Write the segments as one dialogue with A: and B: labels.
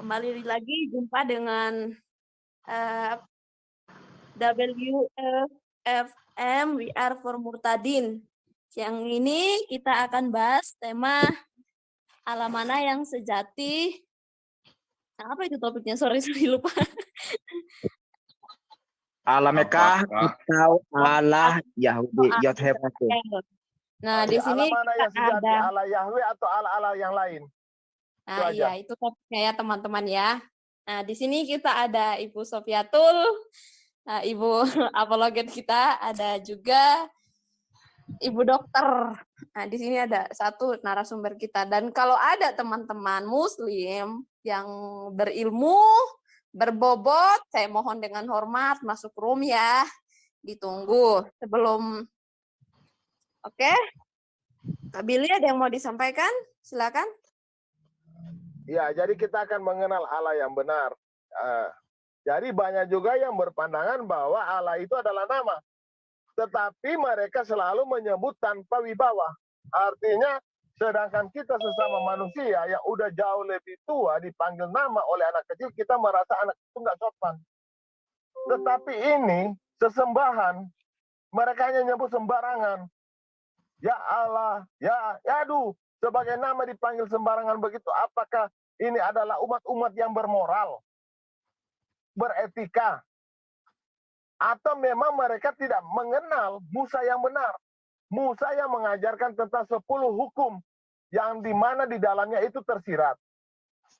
A: Kembali lagi jumpa dengan WFM We Are for Murtadin. Siang ini kita akan bahas tema Allah mana yang sejati. Nah, apa itu topiknya? Sorry lupa.
B: Allah Mekah atau Allah Yahudi Yod-Heh-Vav.
A: Nah, di sini
C: Allah mana yang sejati,
A: ada
C: Allah Yahweh atau Allah yang lain?
A: Nah, iya, itu topiknya ya teman-teman ya. Nah, di sini kita ada Ibu Sofiatul, Ibu apologet kita, ada juga Ibu Dokter. Nah, di sini ada satu narasumber kita. Dan kalau ada teman-teman Muslim yang berilmu, berbobot, saya mohon dengan hormat masuk room ya. Ditunggu sebelum. Oke. Kak Billy ada yang mau disampaikan? Silakan.
C: Ya, jadi kita akan mengenal Allah yang benar. Jadi banyak juga yang berpandangan bahwa Allah itu adalah nama. Tetapi mereka selalu menyebut tanpa wibawa. Artinya, sedangkan kita sesama manusia yang udah jauh lebih tua dipanggil nama oleh anak kecil, kita merasa anak itu nggak sopan. Tetapi ini sesembahan, mereka hanya nyebut sembarangan. Ya Allah, ya aduh, sebagai nama dipanggil sembarangan begitu. Apakah ini adalah umat-umat yang bermoral, beretika, atau memang mereka tidak mengenal Musa yang benar? Musa yang mengajarkan tentang 10 hukum yang dimana di dalamnya itu tersirat.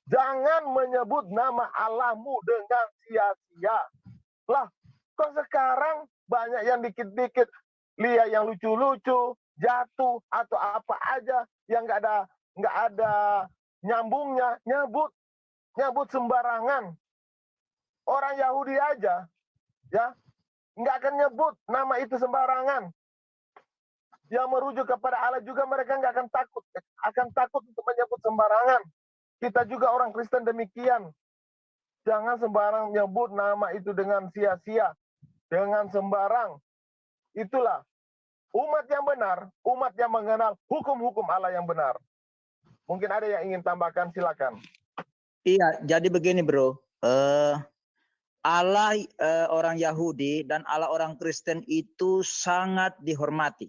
C: Jangan menyebut nama Allahmu dengan sia-sia. Lah, kok sekarang banyak yang dikit-dikit lihat yang lucu-lucu, jatuh atau apa aja yang nggak ada nyambungnya, nyebut sembarangan. Orang Yahudi aja ya nggak akan nyebut nama itu sembarangan. Yang merujuk kepada Allah juga mereka nggak akan takut untuk menyebut sembarangan. Kita juga orang Kristen demikian. Jangan sembarang nyebut nama itu dengan sia-sia, dengan sembarang. Itulah umat yang benar, umat yang mengenal hukum-hukum Allah yang benar. Mungkin ada yang ingin tambahkan, silakan.
B: Iya, jadi begini bro. Allah orang Yahudi dan Allah orang Kristen itu sangat dihormati.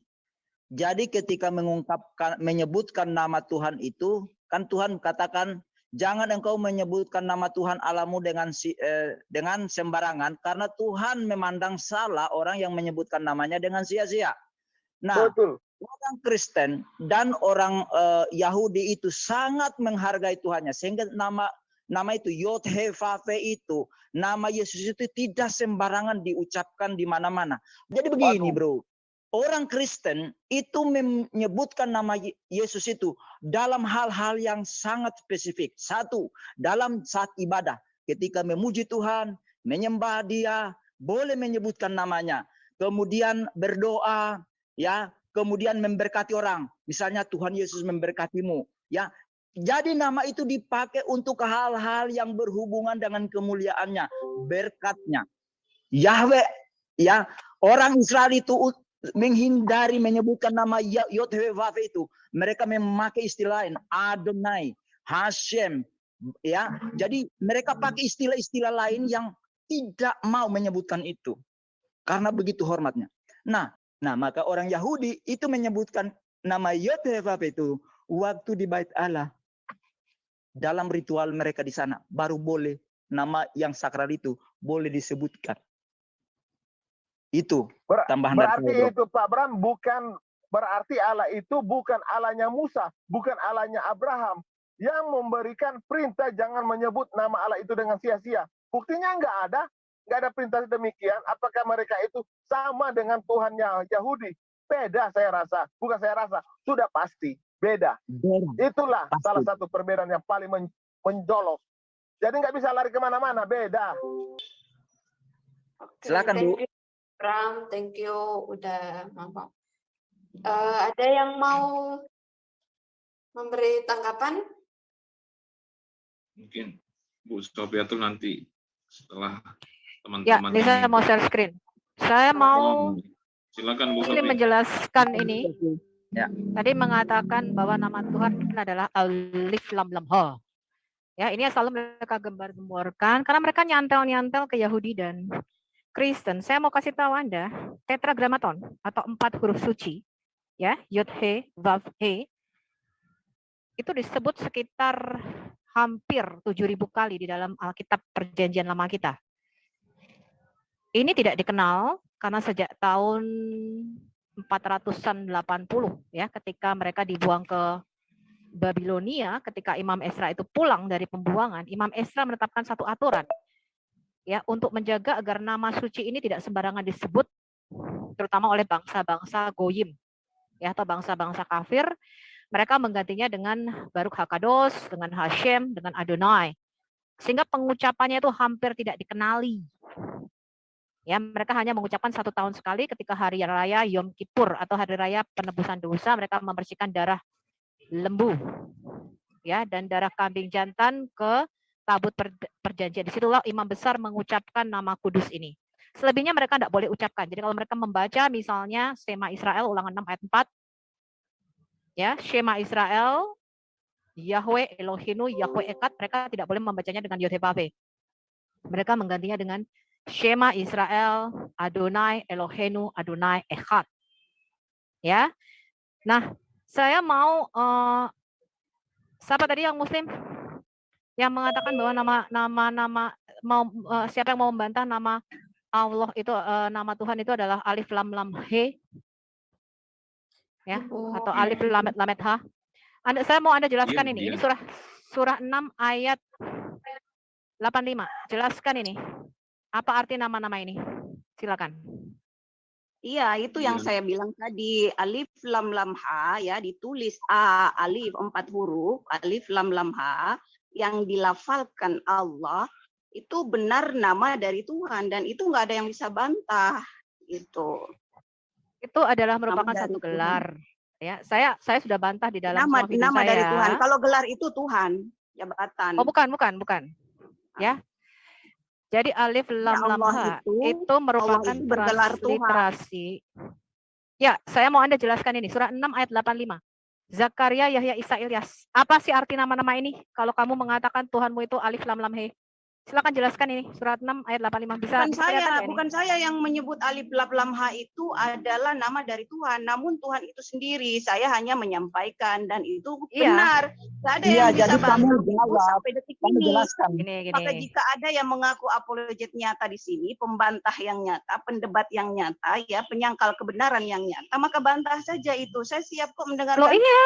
B: Jadi ketika menyebutkan nama Tuhan itu, kan Tuhan katakan, jangan engkau menyebutkan nama Tuhan Allahmu dengan sembarangan, karena Tuhan memandang salah orang yang menyebutkan namanya dengan sia-sia. Nah, betul. Orang Kristen dan orang Yahudi itu sangat menghargai Tuhannya, sehingga nama itu Yod-Heh-Vav itu, nama Yesus itu tidak sembarangan diucapkan di mana-mana. Jadi begini, bro. Orang Kristen itu menyebutkan nama Yesus itu dalam hal-hal yang sangat spesifik. Satu, dalam saat ibadah, ketika memuji Tuhan, menyembah Dia, boleh menyebutkan namanya. Kemudian berdoa, ya, kemudian memberkati orang. Misalnya Tuhan Yesus memberkatimu, ya. Jadi nama itu dipakai untuk hal-hal yang berhubungan dengan kemuliaannya, berkatnya. Yahweh, ya, orang Israel itu menghindari menyebutkan nama Yod-Heh-Vav itu. Mereka memakai istilah lain, Adonai, Hashem, ya. Jadi mereka pakai istilah-istilah lain yang tidak mau menyebutkan itu, karena begitu hormatnya. Nah, maka orang Yahudi itu menyebutkan nama Yod-Heh-Vav itu waktu di Bait Allah, dalam ritual mereka di sana, baru boleh nama yang sakral itu boleh disebutkan. Itu tambahan
C: berarti
B: dari
C: itu Pak Bram, bukan berarti Allah itu bukan Allahnya Musa, bukan Allahnya Abraham yang memberikan perintah jangan menyebut nama Allah itu dengan sia-sia. Buktinya nggak ada perintah demikian. Apakah mereka itu sama dengan Tuhannya Yahudi? Beda, saya rasa. Bukan saya rasa, sudah pasti beda. Itulah salah satu perbedaan yang paling menjolok. Jadi nggak bisa lari kemana-mana, beda.
B: Silakan Bu.
A: Bram, thank you udah ngomong. Ada yang mau memberi tanggapan?
D: Mungkin Bu Sofia tuh nanti setelah
E: Ya,
D: teman-teman
E: ini saya mau share screen. Saya mau
D: silakan Bu
E: ini
D: Sofia.
E: menjelaskan ini.
B: Ya.
E: Tadi mengatakan bahwa nama Tuhan adalah Alif Lam Lam Ha. Ya, ini yang selalu mereka gembar-gemborkan karena mereka nyantel-nyantel ke Yahudi dan Kristen. Saya mau kasih tahu Anda, tetragrammaton atau 4 huruf suci, ya, Yod He, Vav He, itu disebut sekitar hampir 7.000 kali di dalam Alkitab Perjanjian Lama kita. Ini tidak dikenal karena sejak tahun 480 ya, ketika mereka dibuang ke Babilonia, ketika Imam Esra itu pulang dari pembuangan, Imam Esra menetapkan satu aturan ya untuk menjaga agar nama suci ini tidak sembarangan disebut, terutama oleh bangsa-bangsa Goyim ya, atau bangsa-bangsa kafir. Mereka menggantinya dengan Baruch Hakados, dengan Hashem, dengan Adonai, sehingga pengucapannya itu hampir tidak dikenali. Ya, mereka hanya mengucapkan 1 tahun sekali ketika hari raya Yom Kippur atau hari raya penebusan dosa, mereka membersihkan darah lembu ya dan darah kambing jantan ke tabut perjanjian. Disitulah imam besar mengucapkan nama kudus ini. Selebihnya mereka tidak boleh ucapkan. Jadi kalau mereka membaca misalnya Shema Israel ulangan 6 ayat 4 ya, Shema Israel Yahweh Elohinu Yahweh Echad, mereka tidak boleh membacanya dengan Yod He Vav He. Mereka menggantinya dengan Shema Israel Adonai Elohenu Adonai Echad. Ya. Nah, saya mau siapa tadi yang Muslim yang mengatakan bahwa nama mau siapa yang mau membantah nama Allah itu nama Tuhan itu adalah Alif Lam Lam He ya atau Alif Lamet Lamet Ha. Saya mau Anda jelaskan ini. Ini surah 6 ayat 85. Jelaskan ini. Apa arti nama-nama ini? Silakan.
F: Iya, itu yang saya bilang tadi, alif lam lam ha ya, ditulis a alif 4 huruf, alif lam lam ha yang dilafalkan Allah itu benar nama dari Tuhan dan itu nggak ada yang bisa bantah itu.
E: Itu adalah merupakan satu gelar. Ya, saya sudah bantah di dalam
F: nama
E: saya.
F: Dari Tuhan. Kalau gelar itu Tuhan, jabatan.
E: Oh, bukan. Ya. Jadi alif lam lam ha itu merupakan transliterasi. Ya, saya mau Anda jelaskan ini. Surah 6 ayat 85. Zakaria, Yahya, Isa, Ilyas. Apa sih arti nama-nama ini? Kalau kamu mengatakan Tuhanmu itu alif lam lam he. Silakan jelaskan ini. Surat 6 ayat 85 bisa.
F: Bukan saya yang menyebut alif lam lam ha itu adalah nama dari Tuhan, namun Tuhan itu sendiri. Saya hanya menyampaikan dan itu benar. Tidak ada yang bisa bantah sampai detik ini. Maka jika ada yang mengaku apologet nyata di sini, pembantah yang nyata, pendebat yang nyata, ya penyangkal kebenaran yang nyata, maka bantah saja itu. Saya siap kok mendengarkan.
E: Loh iya.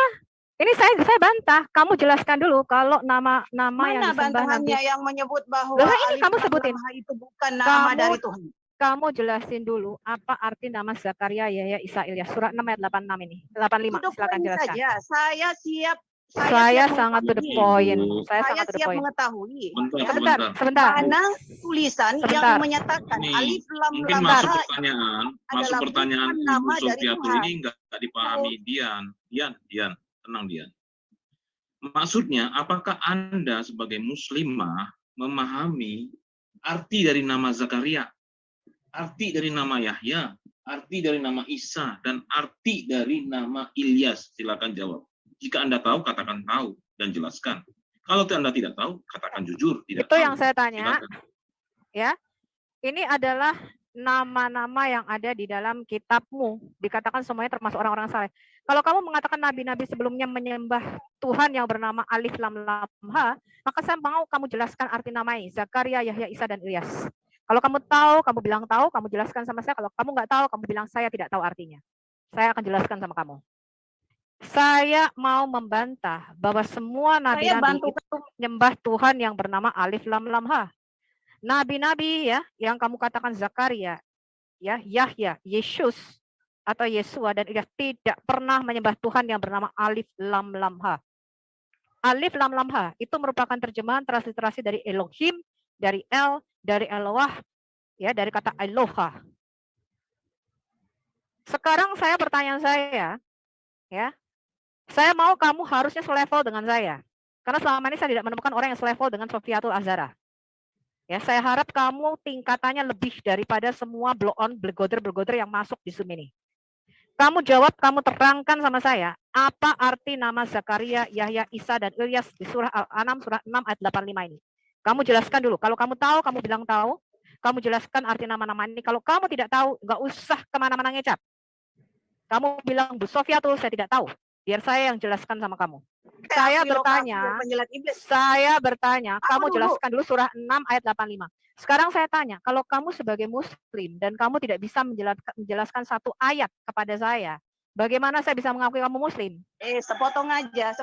E: Ini saya bantah. Kamu jelaskan dulu kalau nama yang disembah
F: bantahannya yang menyebut bahwa
E: ini kamu sebutin
F: itu bukan nama dari Tuhan.
E: Kamu jelasin dulu apa arti nama Zakaria, Yahya, Isa, Ilyas. Surat 6 ayat 86 ini. 85. Silakan jelaskan.
F: Saja. Saya siap.
E: Saya sangat to the point.
F: Saya siap mengetahui.
E: Sebentar.
F: Mana tulisan yang menyatakan alif lam lam
D: masuk pertanyaan Ibu Sofiatul ini enggak dipahami Dian. Tenang Dian. Maksudnya, apakah Anda sebagai muslimah memahami arti dari nama Zakaria, arti dari nama Yahya, arti dari nama Isa, dan arti dari nama Ilyas? Silakan jawab. Jika Anda tahu, katakan tahu dan jelaskan. Kalau Anda tidak tahu, katakan jujur. Tidak
E: Itu
D: tahu.
E: yang saya tanya.
D: Silakan.
E: Ya, ini adalah nama-nama yang ada di dalam kitabmu. Dikatakan semuanya termasuk orang-orang saleh. Kalau kamu mengatakan nabi-nabi sebelumnya menyembah Tuhan yang bernama Alif Lam Lam Ha, maka saya mau kamu jelaskan arti namanya Zakaria, Yahya, Isa, dan Ilyas. Kalau kamu tahu, kamu bilang tahu, kamu jelaskan sama saya. Kalau kamu nggak tahu, kamu bilang saya tidak tahu artinya. Saya akan jelaskan sama kamu. Saya mau membantah bahwa semua nabi-nabi itu menyembah Tuhan yang bernama Alif Lam Lam Ha. Nabi-nabi ya, yang kamu katakan Zakaria, ya, Yahya, Yesus atau Yesua dan Ilyas tidak pernah menyembah Tuhan yang bernama Alif Lam Lam Ha. Alif Lam Lam Ha itu merupakan terjemahan transliterasi dari Elohim, dari El, dari Eloah, ya, dari kata Eloha. Sekarang saya pertanyaan saya, ya, saya mau kamu harusnya selevel dengan saya, karena selama ini saya tidak menemukan orang yang selevel dengan Sofiatul Azhara. Ya, saya harap kamu tingkatannya lebih daripada semua blow on, blegoder yang masuk di Zoom ini. Kamu jawab, kamu terangkan sama saya, apa arti nama Zakaria, Yahya, Isa, dan Ilyas di surah Al-An'am surah 6 ayat 85 ini. Kamu jelaskan dulu. Kalau kamu tahu, kamu bilang tahu. Kamu jelaskan arti nama-nama ini. Kalau kamu tidak tahu, nggak usah kemana-mana ngecap. Kamu bilang, Bu Sofia tuh saya tidak tahu. Biar saya yang jelaskan sama kamu. Saya bertanya, kamu jelaskan dulu surah 6 ayat 85. Sekarang saya tanya, kalau kamu sebagai muslim dan kamu tidak bisa menjelaskan satu ayat kepada saya, bagaimana saya bisa mengakui kamu muslim?
F: Sepotong aja.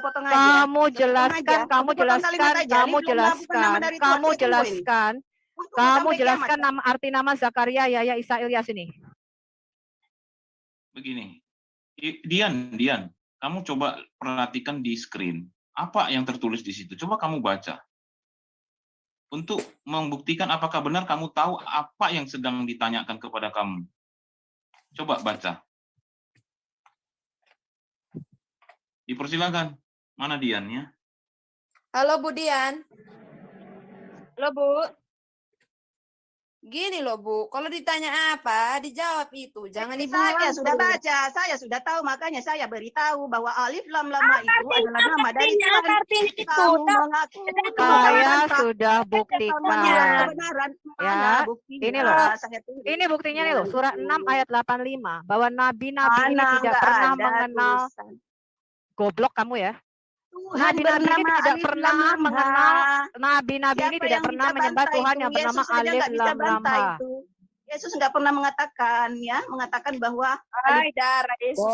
E: Kamu jelaskan arti nama Zakaria, Yahya, Isa, Ilyas ini.
D: Begini, Dian, kamu coba perhatikan di screen. Apa yang tertulis di situ? Coba kamu baca. Untuk membuktikan apakah benar kamu tahu apa yang sedang ditanyakan kepada kamu. Coba baca. Dipersilakan. Mana Dian ya?
A: Halo Bu Dian. Halo Bu. Gini loh Bu, kalau ditanya apa, dijawab itu. Jangan Ibu
F: Saya sudah baca, saya sudah tahu, makanya saya beritahu bahwa alif lam lam itu adalah nama dari Tuhan.
E: Saya sudah buktikan. Ya, ini loh. Ini buktinya nih loh, surah 6 ayat 85 bahwa nabi-nabi ini tidak pernah mengenal. Goblok kamu ya. Nabi-nabi ini tidak pernah mengenal, nabi-nabi ini tidak pernah menyembah Tuhan yang bernama Alif Lam Lam Ha.
F: Yesus nggak pernah mengatakan bahwa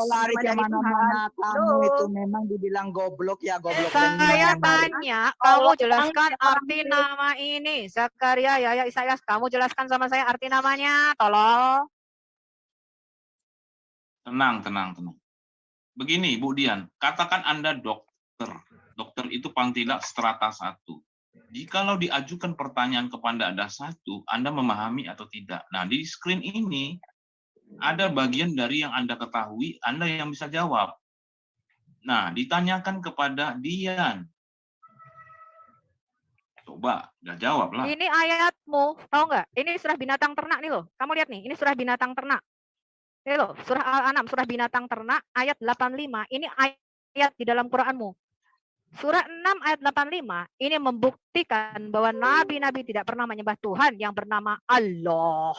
B: lari kemana-mana kamu itu memang dibilang goblok ya, goblok.
E: Saya tanya, kamu jelaskan arti nama ini, Zakaria, Yahya, Isa. Kamu jelaskan sama saya arti namanya, tolong.
D: Tenang. Begini, Bu Dian, katakan Anda dokter. Dokter itu pangtilan strata 1. Jikalau diajukan pertanyaan kepada Anda satu, Anda memahami atau tidak. Nah, di screen ini ada bagian dari yang Anda ketahui, Anda yang bisa jawab. Nah, ditanyakan kepada Dian. Coba, nggak jawab lah.
E: Ini ayatmu, tahu nggak? Ini surah binatang ternak nih loh. Kamu lihat nih, ini surah binatang ternak. Ini loh, surah Al-An'am, surah binatang ternak, ayat 85. Ini ayat di dalam Quranmu. Surah 6 ayat 85 ini membuktikan bahwa nabi-nabi tidak pernah menyembah Tuhan yang bernama Allah.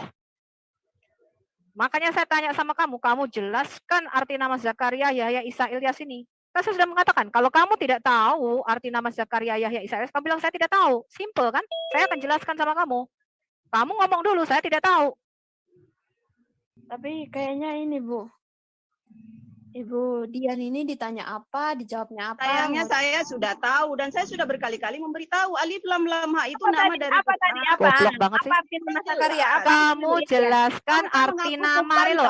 E: Makanya saya tanya sama kamu jelaskan arti nama Zakaria, Yahya, Isa, Ilyas ini. Kan saya sudah mengatakan, kalau kamu tidak tahu arti nama Zakaria, Yahya, Isa, Ilyas, kamu bilang saya tidak tahu. Simple kan? Saya akan jelaskan sama kamu. Kamu ngomong dulu, saya tidak tahu.
A: Tapi kayaknya ini Bu. Ibu Dian ini ditanya apa, dijawabnya apa?
F: Sayangnya saya sudah tahu dan saya sudah berkali-kali memberitahu alif lam lam ha itu nama dari
E: apa tadi apa? Goblok banget sih.
A: Arti nama Zakaria?
E: Kamu jelaskan arti nama nih loh,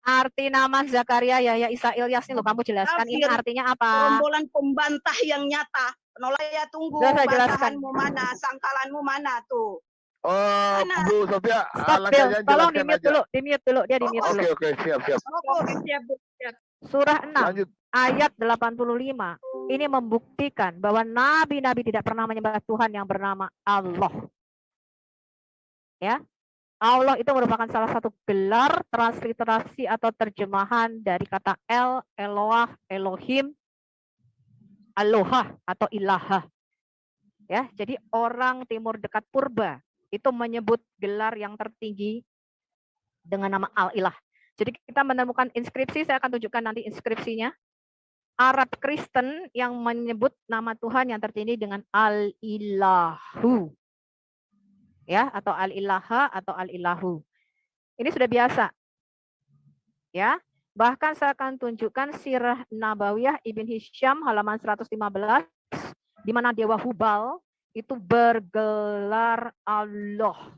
E: arti nama Zakaria, Yahya, Isa, Ilyas nih loh. Kamu jelaskan ini artinya apa?
F: Rombolan pembantah yang nyata. Penolaya tunggu. Bantahanmu mana? Sangkalanmu mana tuh?
C: Oh, Bu Sofia,
E: tolong di-mute dulu, dia di-mute dulu.
C: Oke, siap.
E: Surah 6 ayat 85 ini membuktikan bahwa nabi-nabi tidak pernah menyembah Tuhan yang bernama Allah. Ya. Allah itu merupakan salah satu gelar transliterasi atau terjemahan dari kata El, Eloah, Elohim, Aloha atau Ilaha. Ya, jadi orang timur dekat purba itu menyebut gelar yang tertinggi dengan nama Al-Ilah. Jadi kita menemukan inskripsi, saya akan tunjukkan nanti inskripsinya. Arab Kristen yang menyebut nama Tuhan yang tertinggi dengan Al-Ilahu. Ya, atau Al-Ilaha atau Al-Ilahu. Ini sudah biasa. Ya, bahkan saya akan tunjukkan Sirah Nabawiyah Ibn Hisham halaman 115 di mana dewa Hubal itu bergelar Allah.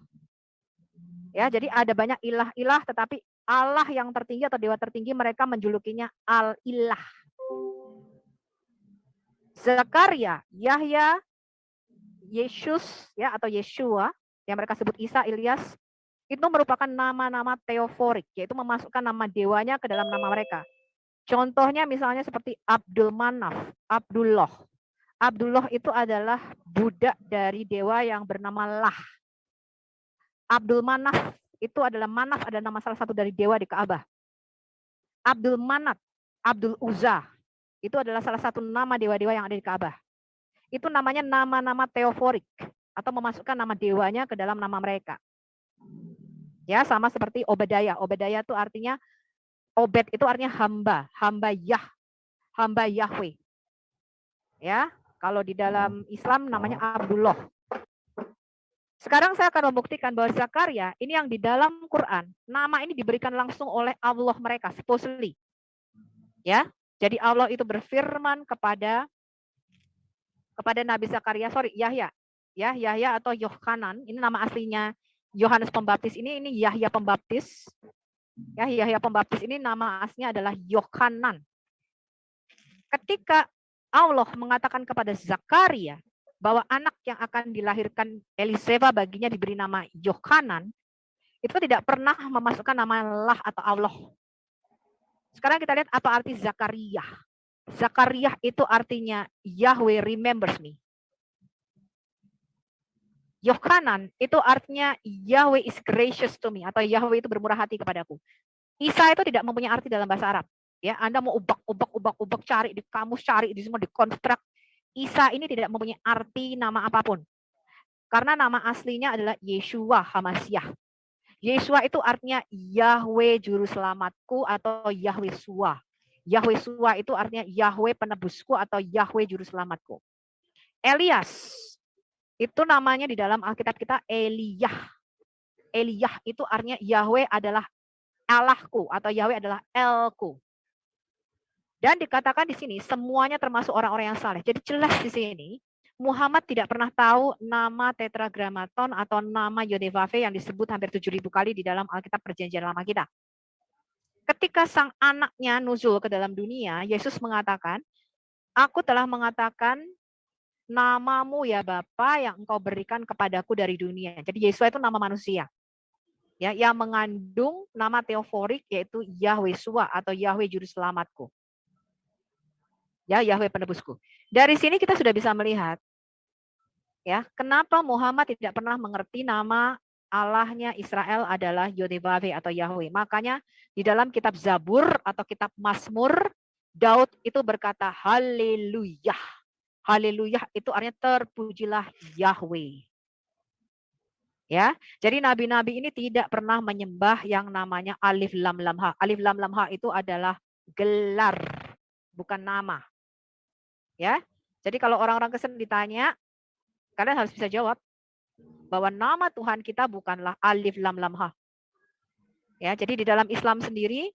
E: Ya, jadi ada banyak ilah-ilah, tetapi Allah yang tertinggi atau dewa tertinggi mereka menjulukinya Al-Ilah. Zakaria, Yahya, Yesus ya atau Yeshua yang mereka sebut Isa, Ilyas itu merupakan nama-nama teoforik, yaitu memasukkan nama dewanya ke dalam nama mereka. Contohnya misalnya seperti Abdul Manaf, Abdullah. Abdullah itu adalah budak dari dewa yang bernama Lah. Abdul Manaf itu adalah Manaf, adalah nama salah satu dari dewa di Ka'bah. Abdul Manat, Abdul Uzza, itu adalah salah satu nama dewa-dewa yang ada di Ka'bah. Itu namanya nama-nama teoforik, atau memasukkan nama dewanya ke dalam nama mereka. Ya, sama seperti Obadiah. Obadiah itu artinya, Obed itu artinya hamba, hamba Yahweh. Ya, kalau di dalam Islam namanya Abdullah. Sekarang saya akan membuktikan bahwa Zakaria ini yang di dalam Quran, nama ini diberikan langsung oleh Allah mereka, supposedly. Ya, jadi Allah itu berfirman kepada Nabi Zakaria, Yahya. Ya, Yahya atau Yohanan, ini nama aslinya Yohanes Pembaptis, ini Yahya Pembaptis. Ya, Yahya Pembaptis ini nama aslinya adalah Yohanan. Ketika Allah mengatakan kepada Zakaria bahwa anak yang akan dilahirkan Eliseva baginya diberi nama Yohanan, itu tidak pernah memasukkan nama Allah atau Allah. Sekarang kita lihat apa arti Zakaria. Zakaria itu artinya Yahweh remembers me. Yohanan itu artinya Yahweh is gracious to me, atau Yahweh itu bermurah hati kepadaku. Isa itu tidak mempunyai arti dalam bahasa Arab. Ya, Anda mau ubak cari di kamus, cari di semua, dikonstruk. Isa ini tidak mempunyai arti nama apapun. Karena nama aslinya adalah Yeshua Hamasyah. Yeshua itu artinya Yahweh juru selamatku atau Yahweh Sua. Yahweh Sua itu artinya Yahweh penebusku atau Yahweh juru selamatku. Elias itu namanya di dalam Alkitab kita Eliyah. Eliyah itu artinya Yahweh adalah Allahku atau Yahweh adalah Elku. Dan dikatakan di sini semuanya termasuk orang-orang yang saleh. Jadi jelas di sini Muhammad tidak pernah tahu nama Tetragrammaton atau nama Yodevave yang disebut hampir 7.000 kali di dalam Alkitab Perjanjian Lama kita. Ketika sang anaknya nuzul ke dalam dunia, Yesus mengatakan, aku telah mengatakan namamu ya Bapa yang engkau berikan kepadaku dari dunia. Jadi Yesus itu nama manusia. Ya, yang mengandung nama teoforik yaitu Yahweh Sua atau Yahweh juru selamatku. Ya, Yahweh penebusku. Dari sini kita sudah bisa melihat ya, kenapa Muhammad tidak pernah mengerti nama Allahnya Israel adalah Yodevave atau Yahweh. Makanya di dalam kitab Zabur atau kitab Mazmur, Daud itu berkata haleluya. Haleluya itu artinya terpujilah Yahweh. Ya, jadi nabi-nabi ini tidak pernah menyembah yang namanya alif lam lam ha. Alif lam lam ha itu adalah gelar, bukan nama. Ya, jadi kalau orang-orang Kristen ditanya, kalian harus bisa jawab bahwa nama Tuhan kita bukanlah alif lam lam ha. Ya, jadi di dalam Islam sendiri,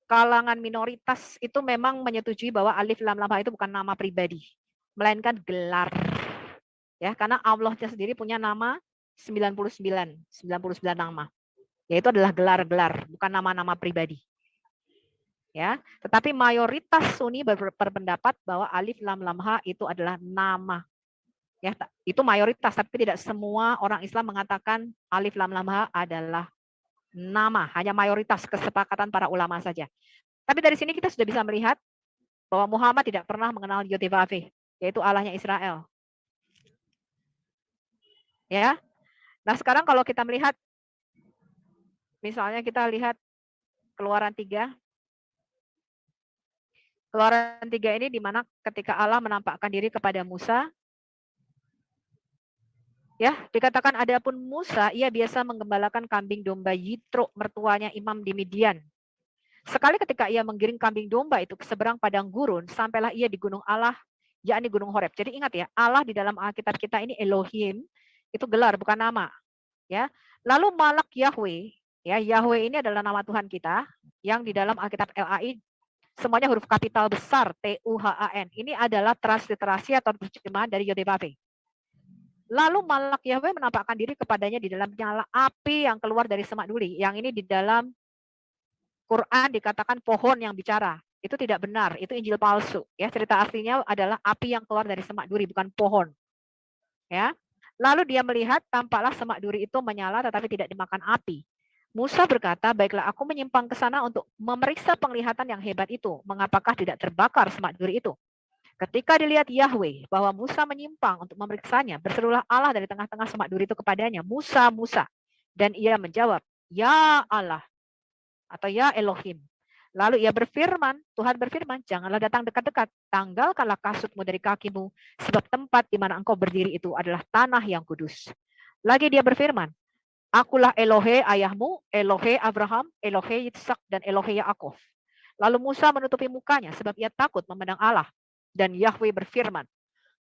E: kalangan minoritas itu memang menyetujui bahwa alif lam lam ha itu bukan nama pribadi, melainkan gelar. Ya, karena Allahnya sendiri punya nama 99 nama. Yaitu adalah gelar-gelar, bukan nama-nama pribadi. Ya, tetapi mayoritas Sunni berpendapat bahwa alif lam lam ha itu adalah nama. Ya, itu mayoritas, tapi tidak semua orang Islam mengatakan alif lam lam ha adalah nama, hanya mayoritas kesepakatan para ulama saja. Tapi dari sini kita sudah bisa melihat bahwa Muhammad tidak pernah mengenal Yodevave, yaitu Allahnya Israel. Ya. Nah, sekarang kalau kita melihat misalnya kita lihat Keluaran 3. Keluaran 3 ini di mana ketika Allah menampakkan diri kepada Musa, ya, dikatakan adapun Musa, ia biasa menggembalakan kambing domba Yitro, mertuanya imam di Midian. Sekali ketika ia menggiring kambing domba itu ke seberang padang gurun, sampailah ia di gunung Allah, yakni gunung Horeb. Jadi ingat ya, Allah di dalam Alkitab kita ini Elohim, itu gelar bukan nama. Ya. Lalu Malak Yahweh, ya, Yahweh ini adalah nama Tuhan kita, yang di dalam Alkitab LAI semuanya huruf kapital besar, Tuhan. Ini adalah transliterasi atau terjemahan dari Yodevave. Lalu Malak Yahweh menampakkan diri kepadanya di dalam nyala api yang keluar dari semak duri. Yang ini di dalam Quran dikatakan pohon yang bicara. Itu tidak benar, itu Injil palsu. Ya, cerita aslinya adalah api yang keluar dari semak duri, bukan pohon. Ya. Lalu dia melihat tampaklah semak duri itu menyala tetapi tidak dimakan api. Musa berkata, baiklah aku menyimpang ke sana untuk memeriksa penglihatan yang hebat itu. Mengapakah tidak terbakar semak duri itu? Ketika dilihat Yahweh bahwa Musa menyimpang untuk memeriksanya, berserulah Allah dari tengah-tengah semak duri itu kepadanya, Musa, Musa. Dan ia menjawab, ya Allah, atau ya Elohim. Lalu ia berfirman, Tuhan berfirman, janganlah datang dekat-dekat, tanggalkanlah kasutmu dari kakimu, sebab tempat di mana engkau berdiri itu adalah tanah yang kudus. Lagi dia berfirman, akulah Elohe ayahmu, Elohe Abraham, Elohe Yitzhak, dan Elohe Yaakov. Lalu Musa menutupi mukanya sebab ia takut memandang Allah. Dan Yahweh berfirman,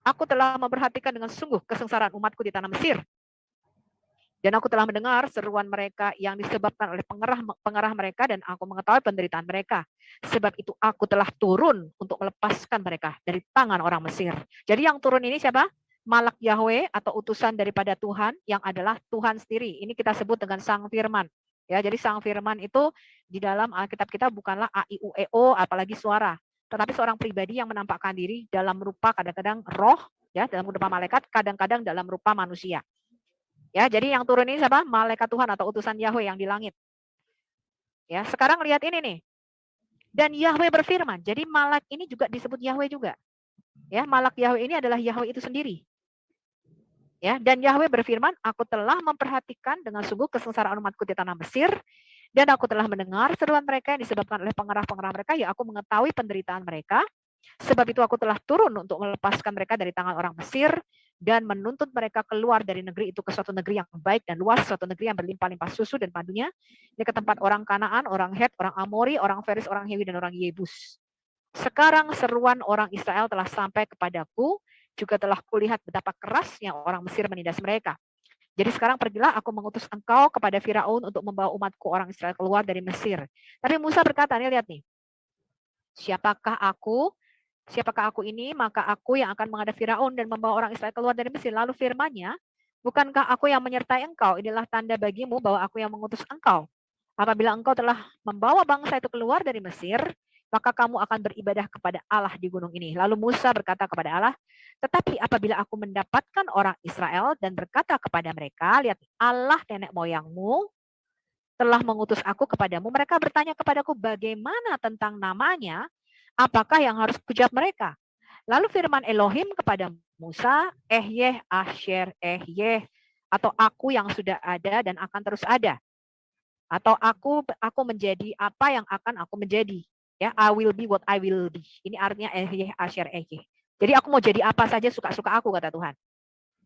E: aku telah memperhatikan dengan sungguh kesengsaraan umatku di tanah Mesir. Dan aku telah mendengar seruan mereka yang disebabkan oleh pengarah mereka, dan aku mengetahui penderitaan mereka. Sebab itu aku telah turun untuk melepaskan mereka dari tangan orang Mesir. Jadi yang turun ini siapa? Malak Yahweh atau utusan daripada Tuhan yang adalah Tuhan sendiri. Ini kita sebut dengan Sang Firman. Ya, jadi Sang Firman itu di dalam Alkitab kita bukanlah A, I, U, E, O, apalagi suara. Tetapi seorang pribadi yang menampakkan diri dalam rupa kadang-kadang roh, ya, dalam rupa malaikat, kadang-kadang dalam rupa manusia. Ya, jadi yang turun ini siapa? Malaikat Tuhan atau utusan Yahweh yang di langit. Ya, sekarang lihat ini nih. Dan Yahweh berfirman. Jadi malak ini juga disebut Yahweh juga. Ya, malak Yahweh ini adalah Yahweh itu sendiri. Ya, dan Yahweh berfirman, aku telah memperhatikan dengan sungguh kesengsaraan umatku di tanah Mesir, dan aku telah mendengar seruan mereka yang disebabkan oleh pengarah-pengarah mereka, ya aku mengetahui penderitaan mereka. Sebab itu aku telah turun untuk melepaskan mereka dari tangan orang Mesir dan menuntut mereka keluar dari negeri itu ke suatu negeri yang baik dan luas, suatu negeri yang berlimpah-limpah susu dan madunya, ini ke tempat orang Kanaan, orang Het, orang Amori, orang Feris, orang Hewi, dan orang Yebus. Sekarang seruan orang Israel telah sampai kepadaku, juga telah kulihat betapa kerasnya orang Mesir menindas mereka. Jadi sekarang pergilah, aku mengutus engkau kepada Firaun untuk membawa umatku orang Israel keluar dari Mesir. Tapi Musa berkata, nih lihat nih, siapakah aku ini, maka aku yang akan menghadap Firaun dan membawa orang Israel keluar dari Mesir. Lalu firman-Nya, bukankah aku yang menyertai engkau? Inilah tanda bagimu bahwa aku yang mengutus engkau. Apabila engkau telah membawa bangsa itu keluar dari Mesir, maka kamu akan beribadah kepada Allah di gunung ini. Lalu Musa berkata kepada Allah, tetapi apabila aku mendapatkan orang Israel dan berkata kepada mereka, lihat, Allah nenek moyangmu telah mengutus aku kepadamu. Mereka bertanya kepadaku, bagaimana tentang namanya? Apakah yang harus kujawab mereka? Lalu firman Elohim kepada Musa, Ehyeh Asher Ehyeh, atau aku yang sudah ada dan akan terus ada. Atau aku menjadi apa yang akan aku menjadi. Ya, I will be what I will be. Ini artinya Ehyeh Asher Ehyeh. Jadi aku mau jadi apa saja suka-suka aku, kata Tuhan.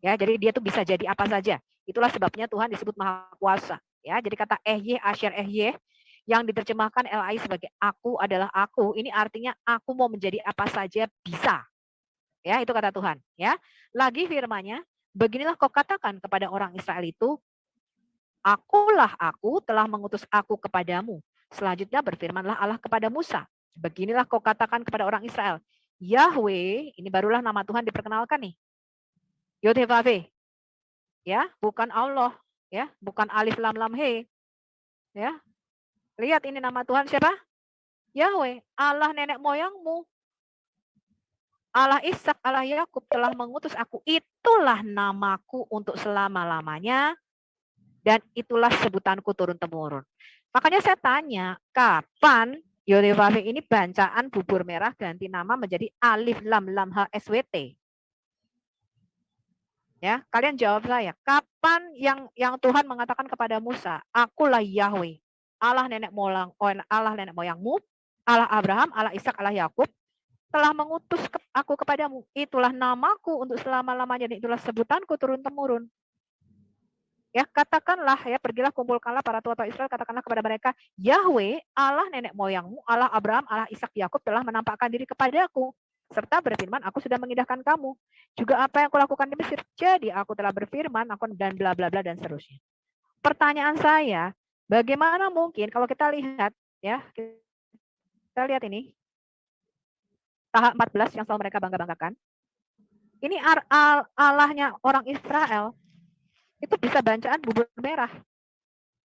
E: Ya, jadi dia tuh bisa jadi apa saja. Itulah sebabnya Tuhan disebut Maha Kuasa. Ya, jadi kata Ehyeh Asher Ehyeh yang diterjemahkan LAI sebagai aku adalah aku, ini artinya aku mau menjadi apa saja bisa. Ya, itu kata Tuhan. Ya, lagi firman-Nya, beginilah kau katakan kepada orang Israel itu, akulah aku telah mengutus aku kepadamu. Selanjutnya berfirmanlah Allah kepada Musa, beginilah kau katakan kepada orang Israel, Yahweh, ini barulah nama Tuhan diperkenalkan nih. Yod-Heh-Vav-Heh. Ya, bukan Allah, ya, bukan alif lam lam he. Ya. Lihat ini nama Tuhan siapa? Yahweh, Allah nenek moyangmu. Allah Ishak, Allah Yakub telah mengutus aku. Itulah namaku untuk selama-lamanya. Dan itulah sebutanku turun-temurun. Makanya saya tanya, kapan Yod-Heh-Vav-Heh ini bacaan bubur merah ganti nama menjadi alif lam lam HSWT? Ya, kalian jawab saya. Kapan yang Tuhan mengatakan kepada Musa, akulah Yahweh, Allah nenek moyangmu, Allah Abraham, Allah Ishak, Allah Yakub, telah mengutus aku kepadamu. Itulah namaku untuk selama-lamanya, dan itulah sebutanku turun-temurun. Ya, katakanlah, ya, pergilah kumpulkanlah para tua-tua Israel, katakanlah kepada mereka, Yahweh, Allah nenek moyangmu, Allah Abraham, Allah Ishak, Yakub telah menampakkan diri kepadaku, serta berfirman, aku sudah mengindahkan kamu. Juga apa yang kulakukan di Mesir. Jadi aku telah berfirman, aku dan bla bla bla dan seterusnya. Pertanyaan saya, bagaimana mungkin kalau kita lihat, ya, kita lihat ini, tahap 14 yang selalu mereka bangga-banggakan. Ini Allahnya orang Israel, itu bisa bacaan bubur merah.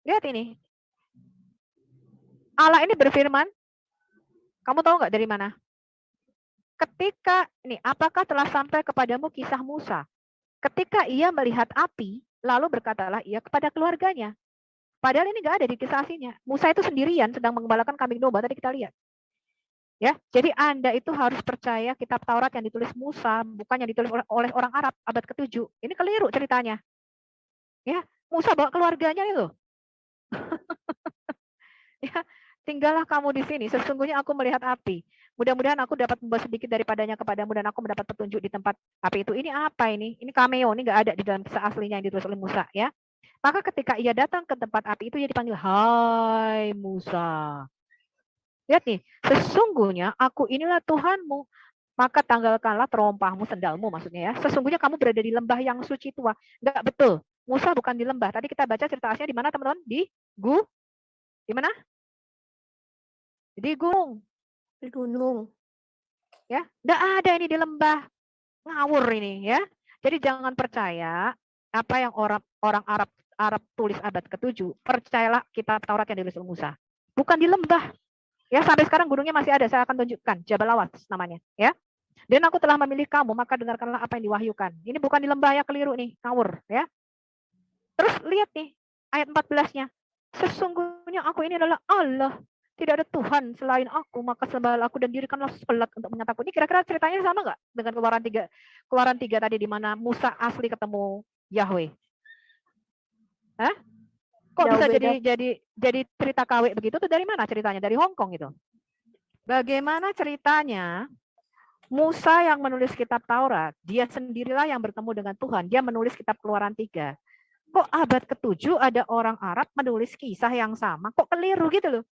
E: Lihat ini. Allah ini berfirman, kamu tahu nggak dari mana? Ketika, ini, apakah telah sampai kepadamu kisah Musa? Ketika ia melihat api, lalu berkatalah ia kepada keluarganya. Padahal ini nggak ada di kisah aslinya. Musa itu sendirian sedang mengembalakan kambing domba, tadi kita lihat. Ya, jadi Anda itu harus percaya kitab Taurat yang ditulis Musa, bukan yang ditulis oleh orang Arab abad ke-7. Ini keliru ceritanya. Ya, Musa bawa keluarganya itu. Ya, tinggallah kamu di sini. Sesungguhnya aku melihat api. Mudah-mudahan aku dapat membawa sedikit daripadanya kepadamu dan aku mendapat petunjuk di tempat api itu. Ini apa ini? Ini cameo, ini nggak ada di dalam kisah aslinya yang ditulis oleh Musa, ya. Maka ketika ia datang ke tempat api itu, ia dipanggil, "Hai Musa." Lihat nih, sesungguhnya aku inilah Tuhanmu. Maka tanggalkanlah terompahmu, sendalmu maksudnya ya. Sesungguhnya kamu berada di lembah yang suci tua. Enggak betul. Musa bukan di lembah. Tadi kita baca cerita aslinya di mana teman-teman? Di mana? Di gunung.
A: Di gunung.
E: Ya, enggak ada ini di lembah. Ngawur ini ya. Jadi jangan percaya apa yang orang Arab tulis abad ke-7. Percayalah kitab Taurat yang ditulis oleh Musa. Bukan di lembah. Ya, sampai sekarang gunungnya masih ada. Saya akan tunjukkan. Jabal Awas namanya, ya. Dan aku telah memilih kamu, maka dengarkanlah apa yang diwahyukan. Ini bukan di lembah, ya, keliru nih, ngawur, ya. Terus lihat nih ayat 14-nya. Sesungguhnya aku ini adalah Allah. Tidak ada Tuhan selain aku, maka sembahlah aku dan dirikanlah sholat untuk menyataku. Ini kira-kira ceritanya sama nggak dengan Keluaran 3 tadi di mana Musa asli ketemu Yahweh? Hah? Kok bisa jadi cerita KW begitu? Tuh dari mana ceritanya? Dari Hong Kong itu. Bagaimana ceritanya Musa yang menulis kitab Taurat, dia sendirilah yang bertemu dengan Tuhan. Dia menulis kitab Keluaran 3. Kok abad ke-7 ada orang Arab menulis kisah yang sama? Kok keliru gitu loh?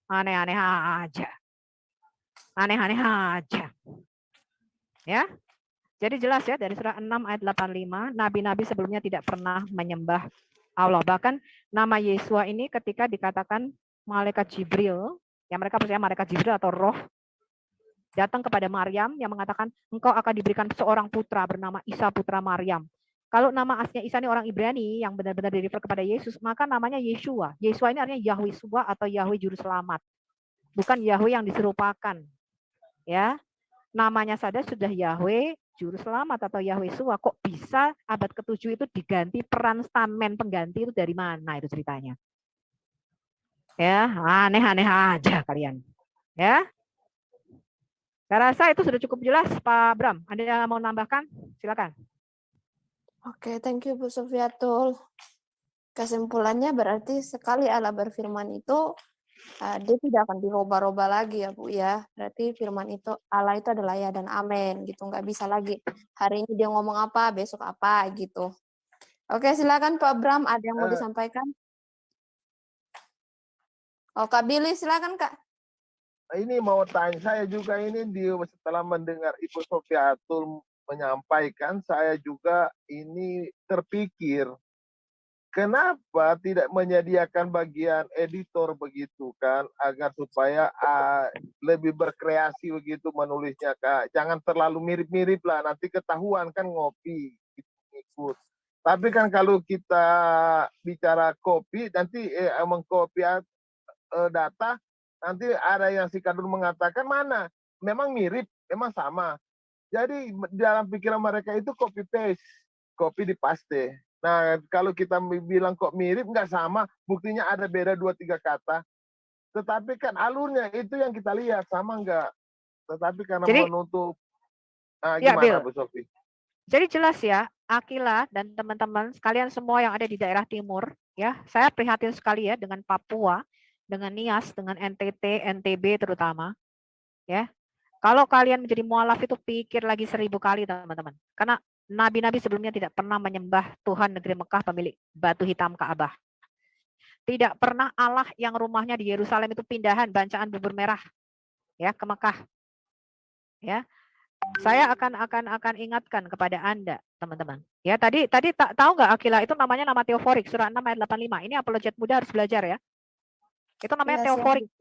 E: Aneh-aneh aja. Aneh-aneh aja. Ya. Jadi jelas ya dari surah 6 ayat 85, nabi-nabi sebelumnya tidak pernah menyembah Allah. Bahkan nama Yesua ini ketika dikatakan malaikat Jibril, yang mereka percaya malaikat Jibril atau roh, datang kepada Maryam yang mengatakan engkau akan diberikan seorang putra bernama Isa putra Maryam. Kalau nama aslinya Isa ini orang Ibrani yang benar-benar dirifer kepada Yesus, maka namanya Yeshua. Yeshua ini artinya Yahweh Subah atau Yahweh juru selamat. Bukan Yahweh yang diserupakan. Ya. Namanya saja sudah Yahweh juru selamat atau Yahweh Subah. Kok bisa abad ke-7 itu diganti peran stamen pengganti itu dari mana itu ceritanya? Ya, aneh-aneh aja kalian. Ya. Saya rasa itu sudah cukup jelas, Pak Bram. Anda mau nambahkan? Silakan.
A: Oke, thank you Bu Sofiatul. Kesimpulannya berarti sekali Allah berfirman itu, dia tidak akan dirubah-rubah lagi ya Bu ya. Berarti firman itu, Allah itu adalah ya dan amin gitu. Nggak bisa lagi hari ini dia ngomong apa, besok apa gitu. Oke, silakan Pak Bram, ada yang mau disampaikan? Oh, Kak Billy, silakan Kak.
C: Ini mau tanya, saya juga ini setelah mendengar Ibu Sofiatul menyampaikan, saya juga ini terpikir, kenapa tidak menyediakan bagian editor begitu kan, agar supaya lebih berkreasi begitu menulisnya, Kak. Jangan terlalu mirip-mirip lah, nanti ketahuan kan ngopi ikut. Tapi kan kalau kita bicara kopi, nanti mengkopi data, nanti ada yang si Kadun mengatakan mana, memang mirip, memang sama. Jadi dalam pikiran mereka itu copy paste, copy di paste. Nah kalau kita bilang kok mirip, nggak sama, buktinya ada beda 2-3 kata. Tetapi kan alurnya itu yang kita lihat, sama nggak? Tetapi karena menutup, gimana Bu Sofi?
E: Jadi jelas ya, Akila dan teman-teman sekalian semua yang ada di daerah timur, ya, saya prihatin sekali ya dengan Papua, dengan Nias, dengan NTT, NTB terutama, ya. Kalau kalian menjadi mualaf itu pikir lagi 1000 kali teman-teman. Karena nabi-nabi sebelumnya tidak pernah menyembah Tuhan negeri Mekah pemilik batu hitam Ka'bah. Tidak pernah Allah yang rumahnya di Yerusalem itu pindahan bancaan bubur merah, ya, ke Mekah. Ya. Saya akan ingatkan kepada Anda, teman-teman. Ya, tadi tahu nggak Akila itu namanya nama teoforik, surah 6 ayat 85. Ini apologet muda harus belajar ya. Itu namanya teoforik.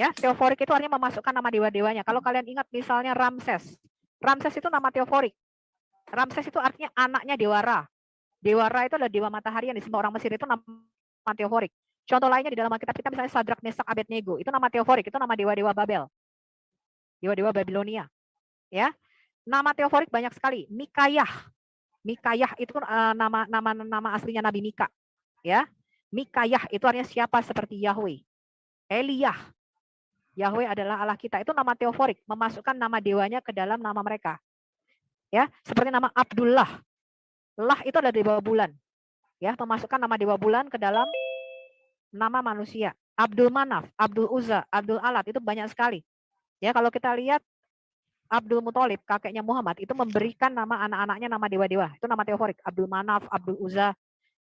E: Ya, teoforik itu artinya memasukkan nama dewa-dewanya. Kalau kalian ingat misalnya Ramses. Ramses itu nama teoforik. Ramses itu artinya anaknya Dewa Ra. Dewa Ra itu adalah dewa matahari yang disembah orang Mesir, itu nama teoforik. Contoh lainnya di dalam Alkitab kita misalnya Sadrak, Mesak, Abednego, itu nama teoforik, itu nama dewa-dewa Babel. Dewa-dewa Babilonia. Ya. Nama teoforik banyak sekali. Mikayah. Mikayah itu nama aslinya Nabi Mika. Ya. Mikayah itu artinya siapa seperti Yahweh. Eliyah. Yahweh adalah Allah kita. Itu nama teoforik, memasukkan nama dewanya ke dalam nama mereka. Ya, seperti nama Abdullah. Lah itu adalah dewa bulan. Ya, memasukkan nama dewa bulan ke dalam nama manusia. Abdul Manaf, Abdul Uzza, Abdul Alat, itu banyak sekali. Ya, kalau kita lihat Abdul Muthalib, kakeknya Muhammad, itu memberikan nama anak-anaknya nama dewa-dewa. Itu nama teoforik, Abdul Manaf, Abdul Uzza.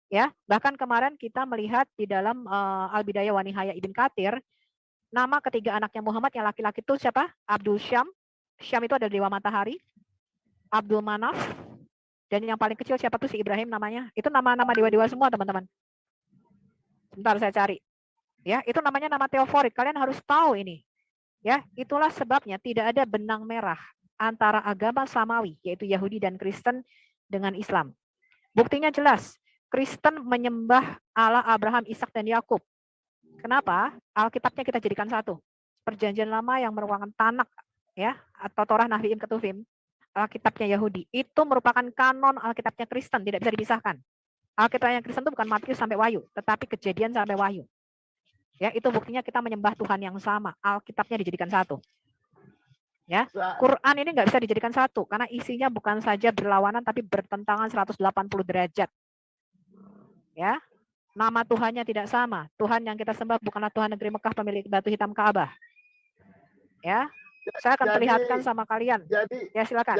E: Ya, bahkan kemarin kita melihat di dalam Al-Bidayah wa Nihayah Ibn Katsir, nama ketiga anaknya Muhammad yang laki-laki itu siapa? Abdul Syam. Syam itu ada dewa matahari. Abdul Manaf. Dan yang paling kecil siapa tuh si Ibrahim namanya? Itu nama-nama dewa-dewa semua, teman-teman. Sebentar saya cari. Ya, itu namanya nama teoforik. Kalian harus tahu ini. Ya, itulah sebabnya tidak ada benang merah antara agama samawi, yaitu Yahudi dan Kristen, dengan Islam. Buktinya jelas. Kristen menyembah Allah Abraham, Ishak, dan Yakub. Kenapa? Alkitabnya kita jadikan satu. Perjanjian Lama yang merupakan Tanak, ya, atau Torah, Nabiim, Ketuvim, Alkitabnya Yahudi, itu merupakan kanon Alkitabnya Kristen, tidak bisa dipisahkan. Alkitabnya Kristen itu bukan Matius sampai Wahyu, tetapi Kejadian sampai Wahyu. Ya, itu buktinya kita menyembah Tuhan yang sama. Alkitabnya dijadikan satu. Ya, Quran ini nggak bisa dijadikan satu karena isinya bukan saja berlawanan tapi bertentangan 180 derajat. Ya, nama Tuhannya tidak sama. Tuhan yang kita sembah bukanlah Tuhan negeri Mekah pemilik batu hitam Ka'bah. Ya, saya akan perlihatkan sama kalian. Ya, silakan.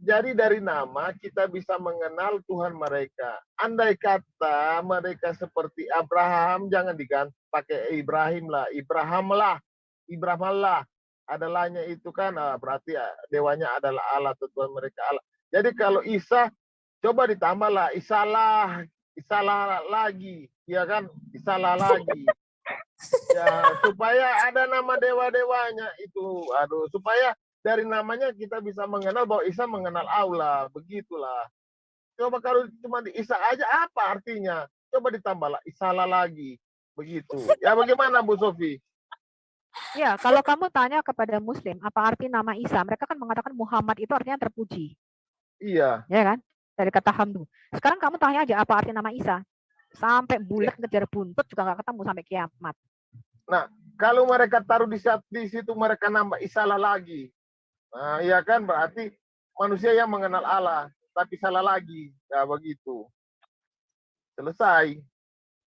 C: Jadi dari nama kita bisa mengenal Tuhan mereka. Andai kata mereka seperti Abraham, jangan diganti pakai Ibrahim lah. Ibrahim Allah. Adalahnya itu kan berarti dewanya adalah Allah, Tuhan mereka Allah. Jadi kalau Isa, coba ditambahlah Isalah lagi, ya kan? Isalah lagi. Ya, supaya ada nama dewa-dewanya itu. Aduh, supaya dari namanya kita bisa mengenal bahwa Isa mengenal Allah, begitulah. Coba kalau cuma di Isa aja apa artinya? Coba ditambahlah Isalah lagi, begitu. Ya bagaimana Bu Sofi?
E: Ya, kalau kamu tanya kepada Muslim, apa arti nama Isa? Mereka kan mengatakan Muhammad itu artinya terpuji.
C: Iya.
E: Ya kan? Dari kata hamdu. Sekarang kamu tanya aja apa arti nama Isa? Sampai bulat ngejar buntut juga nggak ketemu sampai kiamat.
C: Nah, kalau mereka taruh di situ mereka nambah Isalah lagi. Nah, iya kan berarti manusia yang mengenal Allah, tapi salah lagi. Ya begitu. Selesai.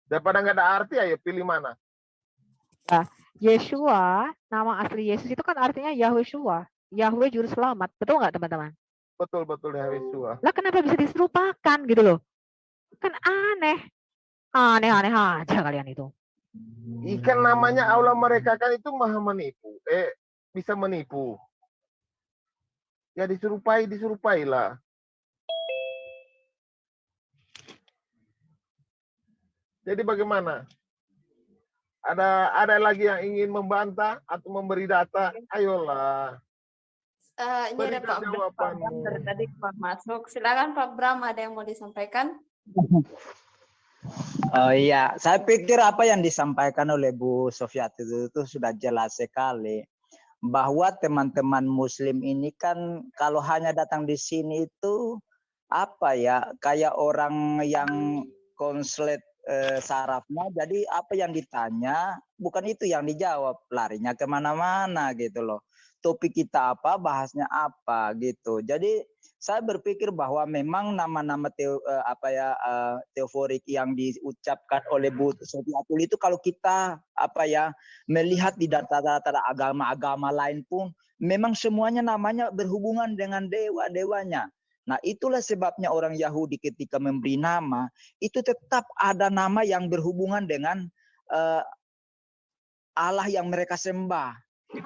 C: Daripada nggak ada arti, ayo pilih mana.
E: Nah, Yeshua, nama asli Yesus itu kan artinya Yahushua. Yahweh juru selamat. Betul nggak teman-teman?
C: Betul Yeshua.
E: Lah kenapa bisa diserupakan gitu loh? Kan aneh. Aneh-aneh aja kalian itu.
C: Ikan namanya Allah mereka kan itu maha menipu. Bisa menipu. Ya diserupailah. Jadi bagaimana? Ada lagi yang ingin membantah atau memberi data? Ayolah.
A: Ini ada Pak Bram dari tadi masuk. Silakan Pak Bram, ada yang mau disampaikan?
B: Oh iya, saya pikir apa yang disampaikan oleh Bu Sofiati itu sudah jelas sekali. Bahwa teman-teman Muslim ini kan kalau hanya datang di sini itu apa ya, kayak orang yang konslet sarafnya, jadi apa yang ditanya bukan itu yang dijawab, larinya kemana-mana gitu loh. Topik kita apa, bahasnya apa gitu. Jadi saya berpikir bahwa memang nama-nama teoforik yang diucapkan oleh Bu Sofiatul itu kalau kita melihat di data-data agama-agama lain pun memang semuanya namanya berhubungan dengan dewa-dewanya. Nah, itulah sebabnya orang Yahudi ketika memberi nama itu tetap ada nama yang berhubungan dengan Allah yang mereka sembah,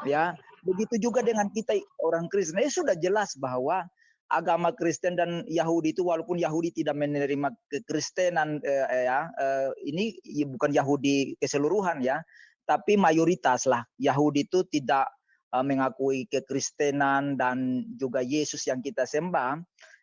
B: ya. Begitu juga dengan kita orang Kristen. Sudah jelas bahwa agama Kristen dan Yahudi itu walaupun Yahudi tidak menerima kekristenan ini bukan Yahudi keseluruhan ya, tapi mayoritas lah Yahudi itu tidak mengakui kekristenan dan juga Yesus yang kita sembah.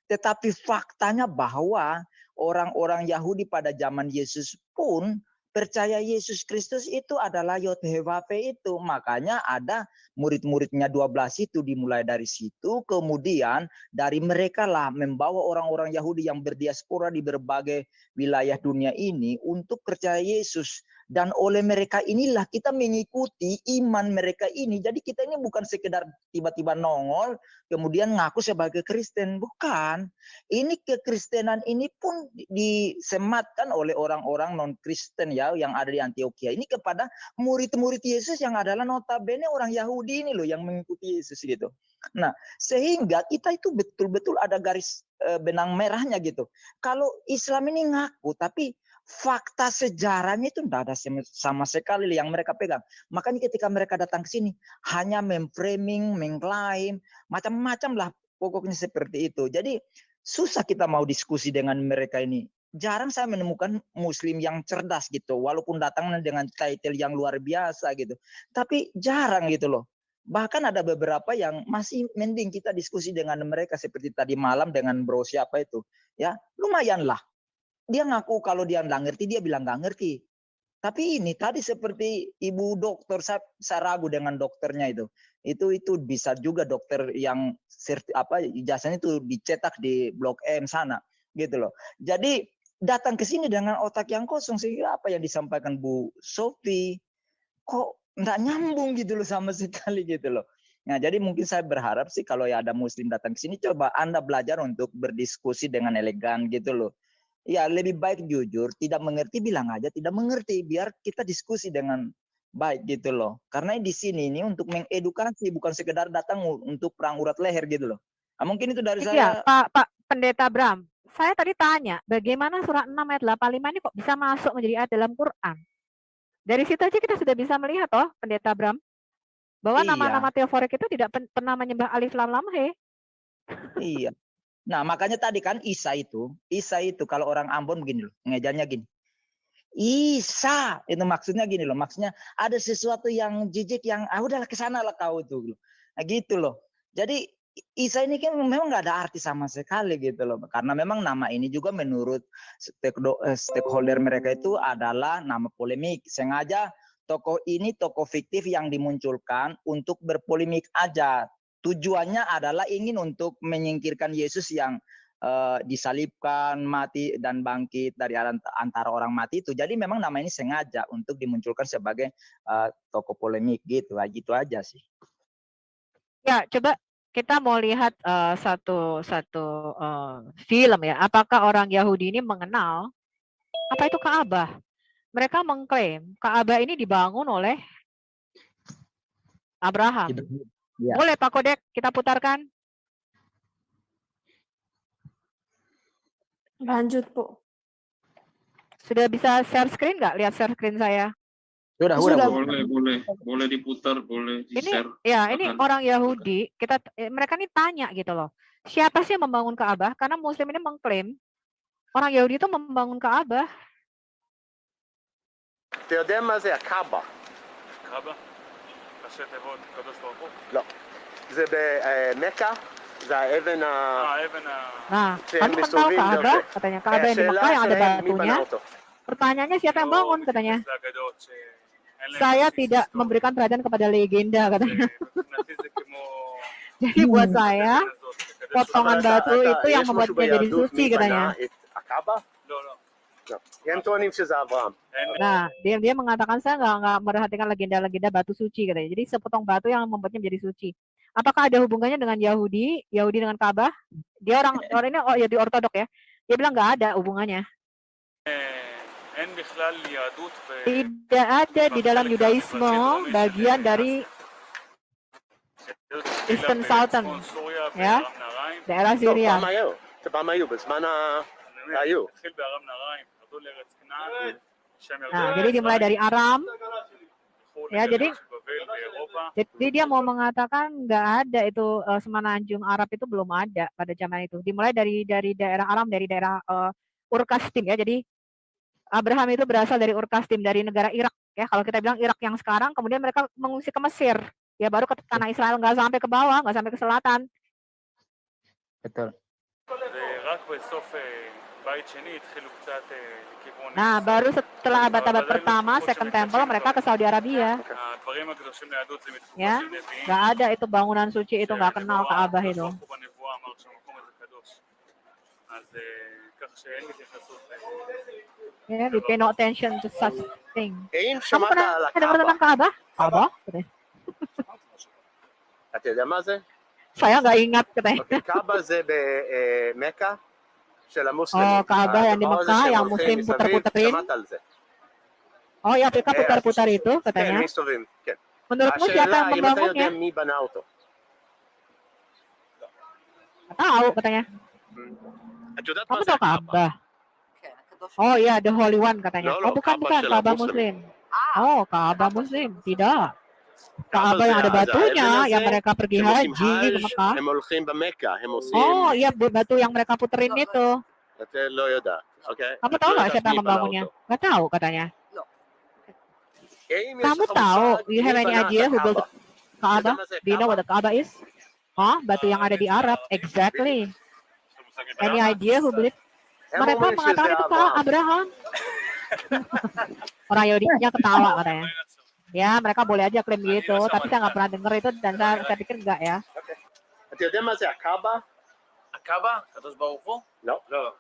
B: Tetapi faktanya bahwa orang-orang Yahudi pada zaman Yesus pun percaya Yesus Kristus itu adalah Yod-Heh-Vav-He itu. Makanya ada murid-muridnya 12 itu dimulai dari situ. Kemudian dari mereka lah membawa orang-orang Yahudi yang berdiaspora di berbagai wilayah dunia ini untuk percaya Yesus. Dan oleh mereka inilah kita mengikuti iman mereka ini. Jadi kita ini bukan sekedar tiba-tiba nongol, kemudian ngaku sebagai Kristen. Bukan. Ini kekristenan ini pun disematkan oleh orang-orang non-Kristen ya, yang ada di Antioquia. Ini kepada murid-murid Yesus yang adalah notabene orang Yahudi ini loh, yang mengikuti Yesus gitu. Nah, sehingga kita itu betul-betul ada garis benang merahnya gitu. Kalau Islam ini ngaku, tapi fakta sejarahnya itu tidak ada sama sekali yang mereka pegang. Makanya ketika mereka datang ke sini hanya memframing, mengklaim, macam-macam lah pokoknya seperti itu. Jadi susah kita mau diskusi dengan mereka ini. Jarang saya menemukan Muslim yang cerdas gitu, walaupun datang dengan title yang luar biasa gitu. Tapi jarang gitu loh. Bahkan ada beberapa yang masih mending kita diskusi dengan mereka seperti tadi malam dengan bro siapa itu. Ya, lumayan lah. Dia ngaku kalau dia nggak ngerti, dia bilang nggak ngerti. Tapi ini tadi seperti ibu dokter, saya ragu dengan dokternya itu. Itu bisa juga dokter yang ijazahnya itu dicetak di Blok M sana, gitu loh. Jadi datang ke sini dengan otak yang kosong, sehingga apa yang disampaikan Bu Sophie kok nggak nyambung gitu loh sama sekali gitu loh. Nah, jadi mungkin saya berharap sih kalau ya ada Muslim datang ke sini, coba Anda belajar untuk berdiskusi dengan elegan gitu loh. Ya lebih baik jujur, tidak mengerti bilang aja tidak mengerti, biar kita diskusi dengan baik gitu loh. Karena di sini ini untuk mengedukasi, bukan sekedar datang untuk perang urat leher gitu loh. Nah, mungkin itu dari saya.
E: Pak Pendeta Bram, saya tadi tanya bagaimana surah 6 ayat 85 ini kok bisa masuk menjadi ayat dalam Quran. Dari situ aja kita sudah bisa melihat toh Pendeta Bram, bahwa nama-nama teoforik itu tidak pernah menyembah alif lam lam he.
B: Iya. Nah, makanya tadi kan Isa itu kalau orang Ambon begini loh, ngejanya gini. Isa, itu maksudnya gini loh, maksudnya ada sesuatu yang jijik yang udahlah kesana lah kau tuh. Nah, gitu loh. Jadi Isa ini kan memang nggak ada arti sama sekali gitu loh, karena memang nama ini juga menurut stakeholder mereka itu adalah nama polemik. Sengaja tokoh ini tokoh fiktif yang dimunculkan untuk berpolemik aja. Tujuannya adalah ingin untuk menyingkirkan Yesus yang disalibkan, mati dan bangkit dari antara orang mati itu. Jadi memang nama ini sengaja untuk dimunculkan sebagai tokoh polemik gitu aja sih.
E: Ya, coba kita mau lihat satu film ya. Apakah orang Yahudi ini mengenal apa itu Ka'bah? Mereka mengklaim Ka'bah ini dibangun oleh Abraham. Ya. Boleh Pak Kodek kita putarkan?
A: Lanjut, Bu.
E: Sudah bisa share screen nggak? Lihat share screen saya.
B: Sudah.
D: Boleh diputar, boleh di-share.
E: Ini orang Yahudi, mereka ini tanya gitu loh. Siapa sih yang membangun Ka'bah? Karena Muslim ini mengklaim orang Yahudi itu membangun Ka'bah.
G: אתה יודע מה זה הקאבה?
H: קאבה? ראשי תיבות, קדוש ברוך הוא?
G: לא. זה במכה, זה האבן
E: kamu tahu Ka'bah? Katanya Ka'bah yang di Mekah yang ada batunya. Pertanyaannya siapa yang bangun katanya? Saya tidak memberikan perhatian kepada legenda katanya. Jadi buat saya potongan batu itu yang membuatnya jadi suci katanya. Nah, dia mengatakan saya nggak merhatikan legenda-legenda batu suci katanya. Jadi sepotong batu yang membuatnya menjadi suci. Apakah ada hubungannya dengan Yahudi dengan Ka'bah? Dia orang ini di ortodok ya. Dia bilang nggak ada hubungannya. Tidak ada di dalam Yudaisme bagian dari Eastern Southern, ya, daerah Syria. Nah, jadi dimulai dari Aram, ya, jadi dia mau mengatakan nggak ada itu semenanjung Arab itu belum ada pada zaman itu. Dimulai dari daerah Aram, dari daerah Ur-Kasdim ya. Jadi Abraham itu berasal dari Ur-Kasdim, dari negara Irak ya. Kalau kita bilang Irak yang sekarang, kemudian mereka mengungsi ke Mesir, ya baru ke tanah Israel, nggak sampai ke bawah, nggak sampai ke selatan.
B: Betul.
E: Nah, baru setelah abad-abad pertama, Second Temple, mereka ke Saudi Arabia. Ya, nggak ada itu bangunan suci itu, nggak kenal Ka'bah itu.
H: אז כך שאין התייחסות.
E: Yeah, we pay no attention to such thing.
G: האם
E: Kamu
G: שמעת
E: pernah
G: על
E: dengar tentang
G: הקאבה?
E: Ka'bah? Ka'bah? Katanya.
G: אתה יודע מה זה?
E: Saya nggak ingat katanya.
G: אוקיי, קאבה זה במכה של המוסלמים.
E: Oh, Ka'bah yang di
G: הדבר הזה
E: Mekah
G: שהם
E: yang
G: הולכים
E: muslim
G: מסביב,
E: putar-putarin.
G: שמעת על זה.
E: Oh ya, mereka putar-putar itu
G: כן,
E: katanya.
G: מסתובבים, כן.
E: Menurutmu siapa
G: השאלה
E: yang
G: אם אתה יודע
E: membangunnya?
G: מי בנה אותו.
E: Nggak tahu katanya.
G: את יודעת מה
E: Kamu
G: זה
E: tahu
G: הקאבה?
E: Ka'bah? Oh iya, the Holy One katanya.
G: No,
E: Oh bukan,
G: Ka'bah
E: bukan.
G: של
E: Ka'bah
G: המוסלמים.
E: Muslim. Oh, Ka'bah Muslim. Tidak.
G: קאבה
E: Ka'bah yang ada
G: זה
E: batunya,
G: האבן
E: yang
G: הזה,
E: mereka pergi
G: הם עושים
E: haji ke
G: חאג',
E: Mekah.
G: הם הולכים במכה, הם עושים...
E: Oh iya, batu yang mereka puterin itu.
G: את לא יודעת, אוקיי?
E: Kamu
G: את
E: tahu
G: לא
E: nggak
G: יודעת
E: siapa yang
G: מי בנה
E: membangunnya?
G: אותו.
E: Nggak tahu katanya.
G: האם יש
E: Kamu
G: לך
E: tahu?
G: מושג
E: You have
G: מי
E: any
G: בנה את
E: idea who built
G: הקאבה?
E: the Ka'bah?
G: מה זה
E: Do you know what the Ka'bah is? Hah? Batu yang ada di Arab. Exactly. Any idea who built?
G: הם
E: Mereka
G: אומרים
E: mengatakan
G: שזה
E: itu
G: אברהם.
E: Abraham. Orang Yahudinya ketawa katanya. Ya, mereka boleh aja klaim gitu, tapi saya nggak pernah dengar itu dan saya pikir enggak ya.
G: אתה יודע מה זה הקאבה?
H: הקאבה? הקדוש ברוך הוא?
G: לא.
H: לא.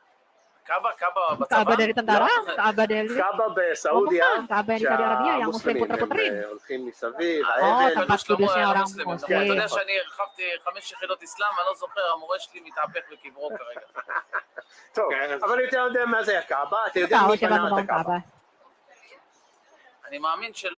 H: קאבה? קאבה בצבא?
E: Ka'bah dari tentara, Ka'bah dari
G: קאבה בסעודיה,
E: bukan, Ka'bah di Saudi Arabia yang muslim
G: שהמוסלמים הם
E: puter-puterin.
G: הולכים מסביב,
E: Oh,
G: האבן.
E: tempat kudusnya orang
H: המוסלמים.
E: muslim.
H: אתה יודע שאני הרחבתי 5 יחידות אסלאם, אני לא זוכר, המורה שלי מתהפך בקברו כרגע.
G: טוב, אבל אתה יודע מה זה הקאבה? אתה יודע
E: Tahu
G: מי
E: siapa
G: בנה את
E: membangun
G: הקאבה?
E: Ka'bah?
H: אני מאמין של...